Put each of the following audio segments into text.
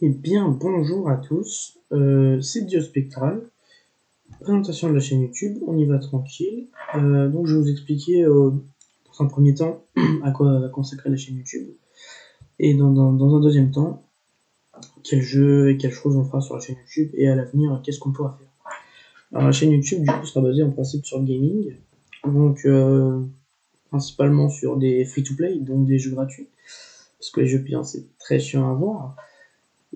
Eh bien, bonjour à tous, c'est Diospectral, présentation de la chaîne YouTube, on y va tranquille. Donc je vais vous expliquer dans un premier temps à quoi va consacrer la chaîne YouTube, et dans un deuxième temps, quel jeu et quelles choses on fera sur la chaîne YouTube, et à l'avenir, qu'est-ce qu'on pourra faire. Alors la chaîne YouTube, du coup, sera basée en principe sur le gaming, donc principalement sur des free-to-play, donc des jeux gratuits, parce que les jeux payants c'est très chiant à voir.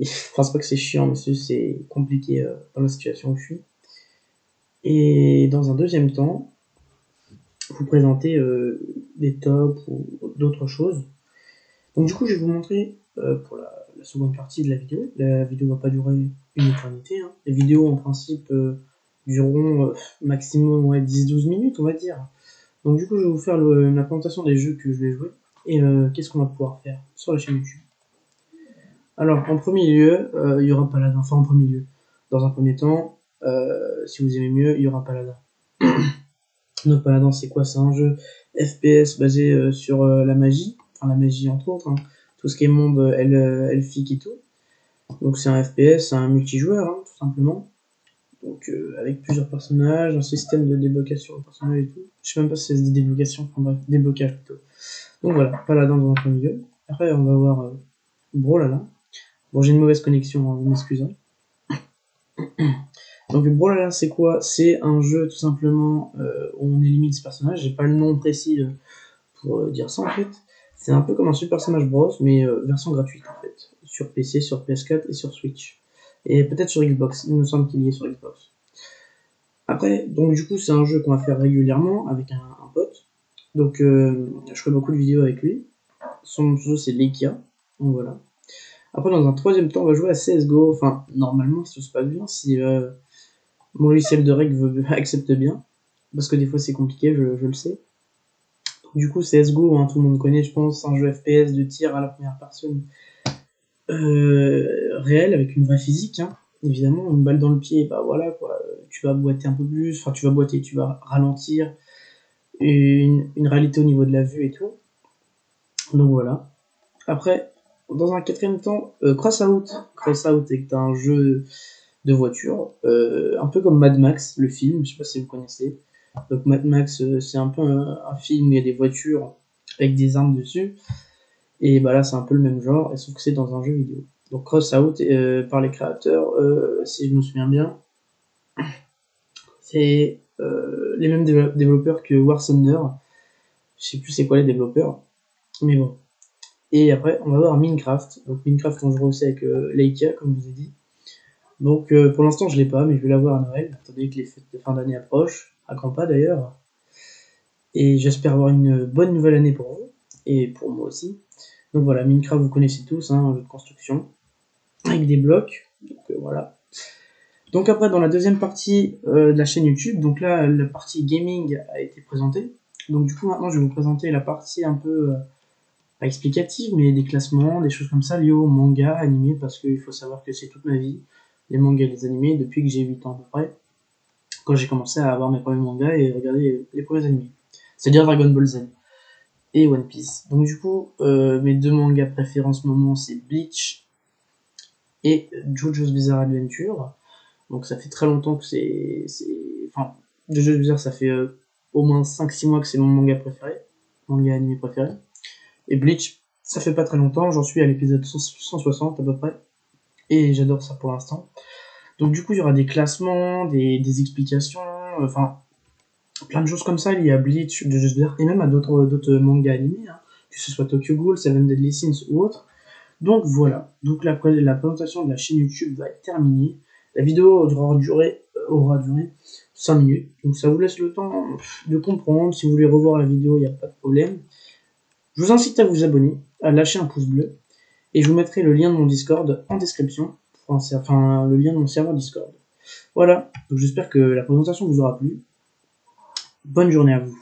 Enfin, c'est pas que c'est chiant, mais c'est compliqué dans la situation où je suis. Et dans un deuxième temps, vous présenter des tops ou d'autres choses. Donc du coup, je vais vous montrer pour la seconde partie de la vidéo. La vidéo va pas durer une éternité. Hein. Les vidéos, en principe, dureront maximum 10-12 minutes, on va dire. Donc du coup, je vais vous faire la présentation des jeux que je vais jouer et qu'est-ce qu'on va pouvoir faire sur la chaîne YouTube. Alors, en premier lieu, il y aura Paladin. Enfin, en premier lieu. Dans un premier temps, si vous aimez mieux, il y aura Paladin. Donc Paladin, c'est quoi? C'est un jeu FPS basé sur la magie. Enfin, la magie, entre autres. Hein. Tout ce qui est monde elfique et tout. Donc c'est un FPS, c'est un multijoueur, hein, tout simplement. Donc avec plusieurs personnages, un système de déblocation de personnages et tout. Je sais même pas si ça se dit déblocation, enfin bref, déblocage plutôt. Donc voilà, Paladin dans un premier lieu. Après, on va voir Brawlhalla. Bon, j'ai une mauvaise connexion, hein, vous m'excuserez. Donc Brawlhalla, c'est quoi? C'est un jeu tout simplement où on élimine ce personnage. J'ai pas le nom précis pour dire ça en fait. C'est un peu comme un Super Smash Bros, mais version gratuite en fait. Sur PC, sur PS4 et sur Switch. Et peut-être sur Xbox, il me semble qu'il y est sur Xbox. Après, donc du coup, c'est un jeu qu'on va faire régulièrement avec un pote. Donc je ferai beaucoup de vidéos avec lui. Son jeu c'est Leikia. Donc voilà. Après, dans un troisième temps, on va jouer à CSGO. Enfin, normalement, si tout se passe bien, si mon logiciel de règle accepte bien. Parce que des fois, c'est compliqué, je le sais. Du coup, CSGO, hein, tout le monde connaît, je pense, un jeu FPS de tir à la première personne réel, avec une vraie physique, hein. Évidemment, une balle dans le pied, bah voilà, quoi. Tu vas boiter un peu plus, enfin, tu vas boiter, tu vas ralentir, une réalité au niveau de la vue et tout. Donc voilà. Après, dans un quatrième temps, Crossout. Crossout est un jeu de voiture, un peu comme Mad Max, le film, je sais pas si vous connaissez. Donc Mad Max, c'est un peu un film où il y a des voitures avec des armes dessus. Et bah là, c'est un peu le même genre, sauf que c'est dans un jeu vidéo. Donc Crossout, par les créateurs, si je me souviens bien, c'est les mêmes développeurs que War Thunder. Je sais plus c'est quoi les développeurs, mais bon. Et après, on va voir Minecraft. Donc Minecraft, on joue aussi avec Leica, comme je vous ai dit. Donc pour l'instant, je l'ai pas, mais je vais l'avoir à Noël, étant donné que les fêtes de fin d'année approchent, à grands pas d'ailleurs. Et j'espère avoir une bonne nouvelle année pour vous, et pour moi aussi. Donc voilà, Minecraft, vous connaissez tous, hein, un jeu de construction, avec des blocs. Donc voilà. Donc après, dans la deuxième partie de la chaîne YouTube, donc là, la partie gaming a été présentée. Donc du coup, maintenant, je vais vous présenter la partie un peu, pas explicative, mais des classements, des choses comme ça, liées aux mangas, animés, parce qu'il faut savoir que c'est toute ma vie, les mangas et les animés, depuis que j'ai 8 ans à peu près, quand j'ai commencé à avoir mes premiers mangas et regarder les premiers animés. C'est-à-dire Dragon Ball Z et One Piece. Donc du coup, mes deux mangas préférés en ce moment, c'est Bleach et JoJo's Bizarre Adventure. Donc ça fait très longtemps que enfin, JoJo's Bizarre, ça fait au moins 5-6 mois que c'est mon manga préféré, manga animé préféré. Et Bleach, ça fait pas très longtemps, j'en suis à l'épisode 160 à peu près, et j'adore ça pour l'instant. Donc du coup, il y aura des classements, des explications, enfin, plein de choses comme ça liées à Bleach, JoJo's Bizarre, et même à d'autres mangas animés, hein, que ce soit Tokyo Ghoul, Seven Deadly Sins ou autre. Donc voilà, donc la présentation de la chaîne YouTube va être terminée. La vidéo aura duré 5 minutes, donc ça vous laisse le temps de comprendre. Si vous voulez revoir la vidéo, il n'y a pas de problème. Je vous incite à vous abonner, à lâcher un pouce bleu, et je vous mettrai le lien de mon Discord en description, enfin le lien de mon serveur Discord. Voilà, donc j'espère que la présentation vous aura plu. Bonne journée à vous.